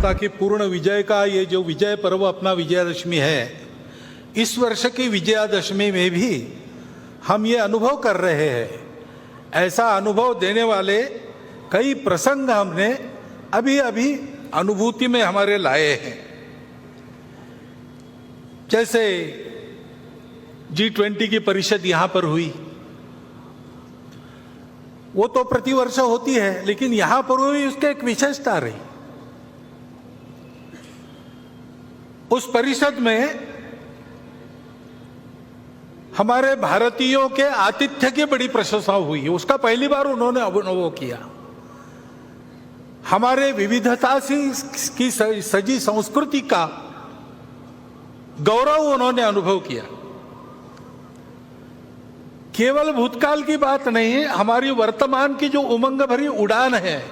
माता की पूर्ण विजय का ये जो विजय पर्व अपना विजयादशमी है, इस वर्ष की विजयादशमी में भी हम ये अनुभव कर रहे हैं। ऐसा अनुभव देने वाले कई प्रसंग हमने अभी अभी अनुभूति में हमारे लाए हैं। जैसे G20 की परिषद यहां पर हुई, वो तो प्रतिवर्ष होती है, लेकिन यहां पर हुई उसके एक विशेषता रही। उस परिषद में हमारे भारतीयों के आतिथ्य की बड़ी प्रशंसा हुई, उसका पहली बार उन्होंने अनुभव किया। हमारे विविधता की सजी संस्कृति का गौरव उन्होंने अनुभव किया। केवल भूतकाल की बात नहीं, हमारी वर्तमान की जो उमंग भरी उड़ान है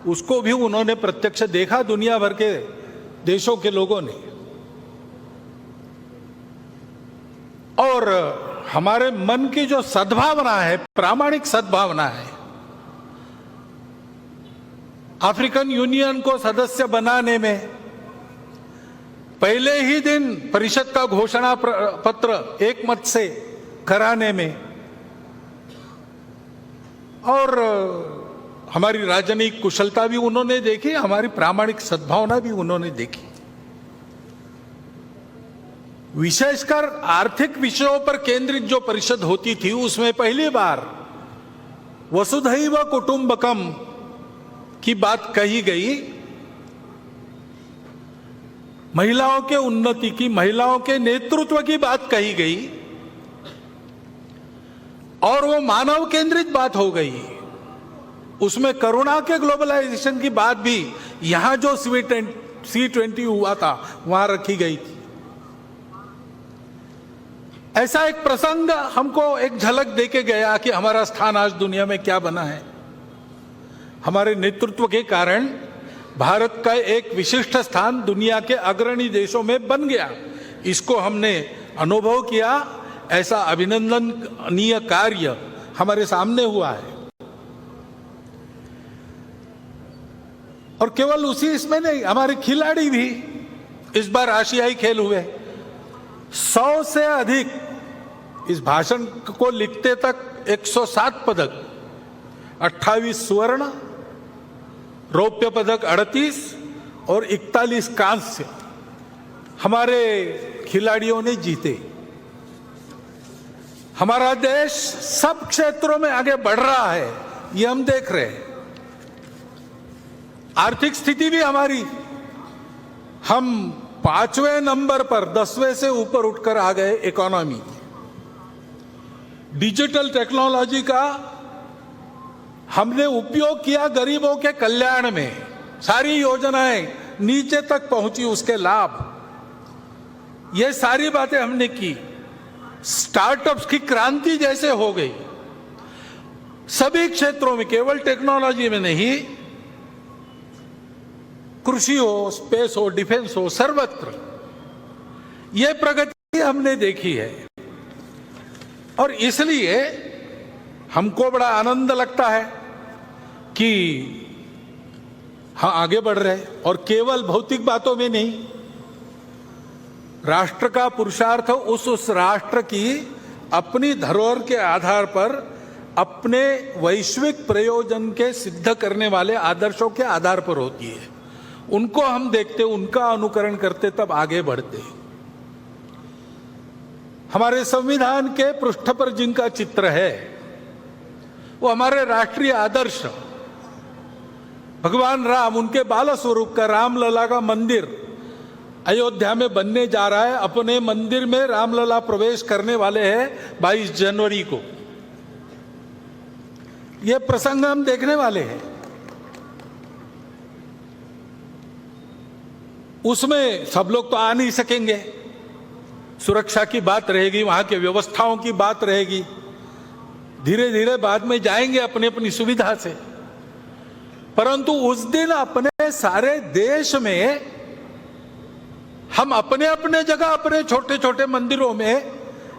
उसको भी उन्होंने प्रत्यक्ष देखा, दुनिया भर के देशों के लोगों ने। और हमारे मन की जो सद्भावना है, प्रामाणिक सद्भावना है, अफ्रीकन यूनियन को सदस्य बनाने में पहले ही दिन परिषद का घोषणा पत्र एक मत से कराने में, और हमारी राजनीतिक कुशलता भी उन्होंने देखी, हमारी प्रामाणिक सद्भावना भी उन्होंने देखी। विशेषकर आर्थिक विषयों पर केंद्रित जो परिषद होती थी, उसमें पहली बार वसुधैव कुटुंबकम की बात कही गई। महिलाओं के उन्नति की, महिलाओं के नेतृत्व की बात कही गई, और वो मानव केंद्रित बात हो गई। उसमें करुणा के ग्लोबलाइजेशन की बात भी यहां जो C20 हुआ था वहां रखी गई थी। ऐसा एक प्रसंग हमको एक झलक देके गया कि हमारा स्थान आज दुनिया में क्या बना है। हमारे नेतृत्व के कारण भारत का एक विशिष्ट स्थान दुनिया के अग्रणी देशों में बन गया। इसको हमने अनुभव किया। ऐसा अभिनंदनीय कार्य हमारे सामने हुआ है। और केवल उसी इसमें नहीं, हमारे खिलाड़ी भी इस बार आशियाई खेल हुए। 100 से अधिक, इस भाषण को लिखते तक 107 पदक, 28 स्वर्ण, रौप्य पदक 38 और 41 कांस्य हमारे खिलाड़ियों ने जीते। हमारा देश सब क्षेत्रों में आगे बढ़ रहा है, ये हम देख रहे हैं। आर्थिक स्थिति भी हमारी, हम 5वें नंबर पर 10वें से ऊपर उठकर आ गए इकोनॉमी। डिजिटल टेक्नोलॉजी का हमने उपयोग किया गरीबों के कल्याण में, सारी योजनाएं नीचे तक पहुंची, उसके लाभ, ये सारी बातें हमने की। स्टार्टअप्स की क्रांति जैसे हो गई सभी क्षेत्रों में, केवल टेक्नोलॉजी में नहीं, कृषि हो, स्पेस हो, डिफेंस हो, सर्वत्र यह प्रगति हमने देखी है। और इसलिए हमको बड़ा आनंद लगता है कि हाँ आगे बढ़ रहे, और केवल भौतिक बातों में नहीं, राष्ट्र का पुरुषार्थ उस राष्ट्र की अपनी धरोहर के आधार पर अपने वैश्विक प्रयोजन के सिद्ध करने वाले आदर्शों के आधार पर होती है। उनको हम देखते, उनका अनुकरण करते, तब आगे बढ़ते। हमारे संविधान के पृष्ठ पर जिनका चित्र है वो हमारे राष्ट्रीय आदर्श भगवान राम, उनके बाल स्वरूप का रामलला का मंदिर अयोध्या में बनने जा रहा है। अपने मंदिर में रामलला प्रवेश करने वाले हैं 22 जनवरी को। यह प्रसंग हम देखने वाले हैं। उसमें सब लोग तो आ नहीं सकेंगे, सुरक्षा की बात रहेगी, वहां के व्यवस्थाओं की बात रहेगी। धीरे धीरे बाद में जाएंगे अपनी अपनी सुविधा से, परंतु उस दिन अपने सारे देश में हम अपने अपने जगह, अपने छोटे छोटे मंदिरों में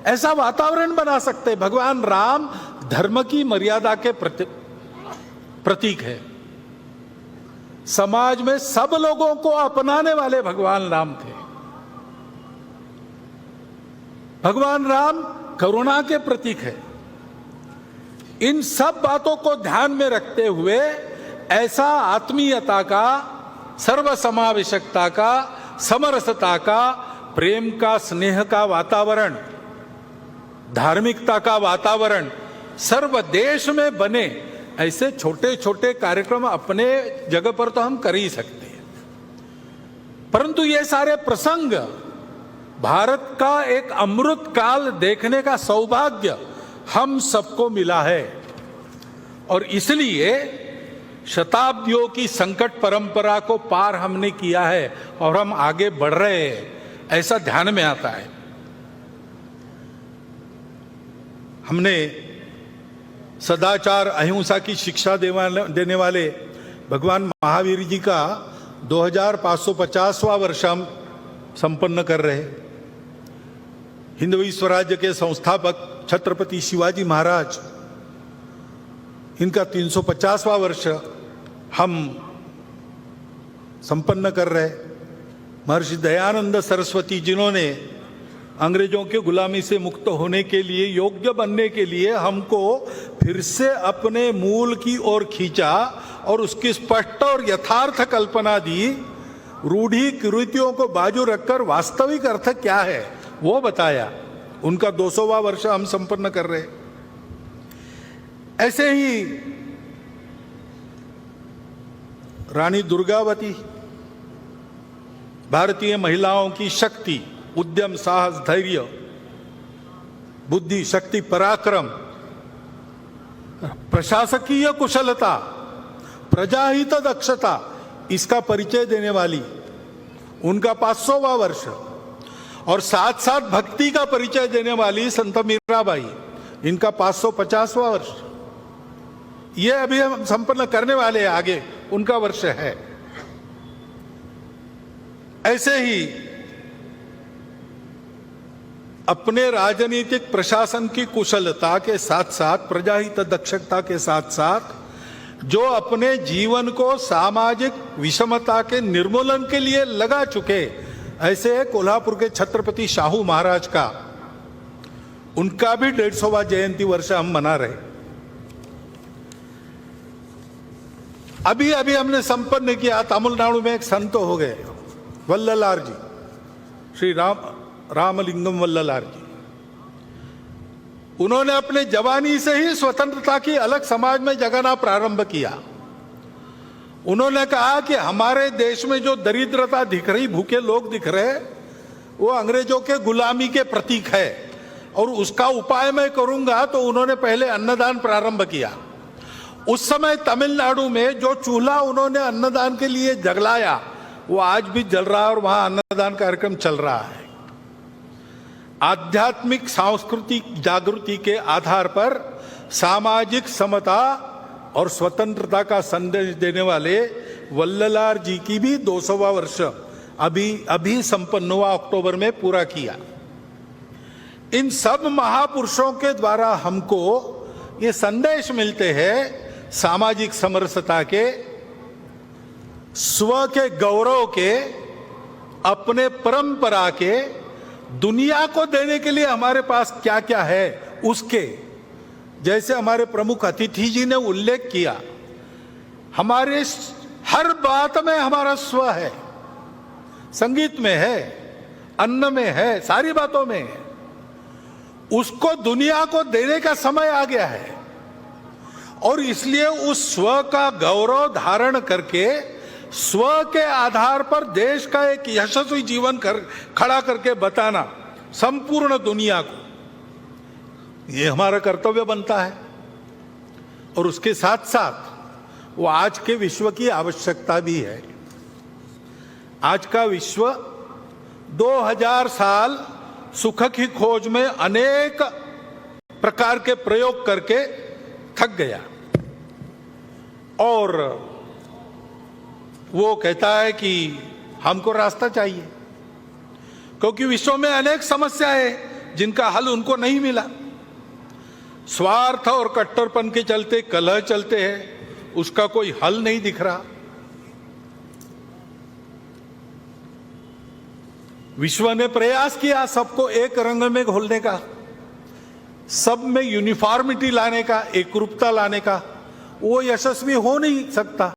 ऐसा वातावरण बना सकते। भगवान राम धर्म की मर्यादा के प्रतीक है, समाज में सब लोगों को अपनाने वाले भगवान राम थे। भगवान राम करुणा के प्रतीक है। इन सब बातों को ध्यान में रखते हुए ऐसा आत्मीयता का, सर्वसमावेशकता का, समरसता का, प्रेम का, स्नेह का वातावरण, धार्मिकता का वातावरण सर्व देश में बने, ऐसे छोटे छोटे कार्यक्रम अपने जगह पर तो हम कर ही सकते हैं, परंतु ये सारे प्रसंग भारत का एक अमृत काल देखने का सौभाग्य हम सबको मिला है। और इसलिए शताब्दियों की संकट परंपरा को पार हमने किया है और हम आगे बढ़ रहे हैं, ऐसा ध्यान में आता है। हमने सदाचार अहिंसा की शिक्षा देने वाले भगवान महावीर जी का 2550वां वर्ष हम संपन्न कर रहे हैं। हिंदवी स्वराज्य के संस्थापक छत्रपति शिवाजी महाराज, इनका 350वां वर्ष हम संपन्न कर रहे। महर्षि दयानंद सरस्वती, जिन्होंने अंग्रेजों की गुलामी से मुक्त होने के लिए, योग्य बनने के लिए हमको फिर से अपने मूल की ओर खींचा और उसकी स्पष्ट और यथार्थ कल्पना दी, रूढ़ी कुरीतियों को बाजू रखकर वास्तविक अर्थ क्या है वो बताया। उनका 200वां वर्ष हम संपन्न कर रहे। ऐसे ही रानी दुर्गावती, भारतीय महिलाओं की शक्ति, उद्यम, साहस, धैर्य, बुद्धि, शक्ति, पराक्रम, प्रशासकीय कुशलता, प्रजाहित दक्षता, इसका परिचय देने वाली, उनका 500वां वर्ष। और साथ साथ भक्ति का परिचय देने वाली संत मीराबाई, इनका 550वां वर्ष। ये अभी हम संपन्न करने वाले हैं, आगे उनका वर्ष है। ऐसे ही अपने राजनीतिक प्रशासन की कुशलता के साथ साथ, प्रजाहित दक्षता के साथ साथ जो अपने जीवन को सामाजिक विषमता के निर्मूलन के लिए लगा चुके, ऐसे कोल्हापुर के छत्रपति शाहू महाराज का, उनका भी 150वां जयंती वर्ष हम मना रहे। अभी अभी हमने संपन्न किया, तमिलनाडु में एक संत हो गए, वल्ललार जी, श्री रामलिंगम वल्ललार जी। उन्होंने अपने जवानी से ही स्वतंत्रता की अलग समाज में जगाना प्रारंभ किया। उन्होंने कहा कि हमारे देश में जो दरिद्रता दिख रही, भूखे लोग दिख रहे, वो अंग्रेजों के गुलामी के प्रतीक है और उसका उपाय मैं करूंगा। तो उन्होंने पहले अन्नदान प्रारंभ किया। उस समय तमिलनाडु में जो चूल्हा उन्होंने अन्नदान के लिए जलाया, वो आज भी जल रहा है और वहां अन्नदान कार्यक्रम चल रहा है। आध्यात्मिक सांस्कृतिक जागृति के आधार पर सामाजिक समता और स्वतंत्रता का संदेश देने वाले वल्ललार जी की भी 200वां वर्ष अभी संपन्न हुआ, अक्टूबर में पूरा किया। इन सब महापुरुषों के द्वारा हमको ये संदेश मिलते हैं सामाजिक समरसता के, स्व के गौरव के, अपने परंपरा के, दुनिया को देने के लिए हमारे पास क्या क्या है उसके। जैसे हमारे प्रमुख अतिथि जी ने उल्लेख किया, हमारे हर बात में हमारा स्व है, संगीत में है, अन्न में है, सारी बातों में है। उसको दुनिया को देने का समय आ गया है और इसलिए उस स्व का गौरव धारण करके, स्व के आधार पर देश का एक यशस्वी जीवन खड़ा करके बताना संपूर्ण दुनिया को, ये हमारा कर्तव्य बनता है। और उसके साथ साथ वो आज के विश्व की आवश्यकता भी है। आज का विश्व 2000 साल सुख की खोज में अनेक प्रकार के प्रयोग करके थक गया और वो कहता है कि हमको रास्ता चाहिए, क्योंकि विश्व में अनेक समस्याएं जिनका हल उनको नहीं मिला। स्वार्थ और कट्टरपन के चलते कलह चलते हैं, उसका कोई हल नहीं दिख रहा। विश्व ने प्रयास किया सबको एक रंग में घोलने का, सब में यूनिफॉर्मिटी लाने का, एकरूपता लाने का, वो यशस्वी हो नहीं सकता।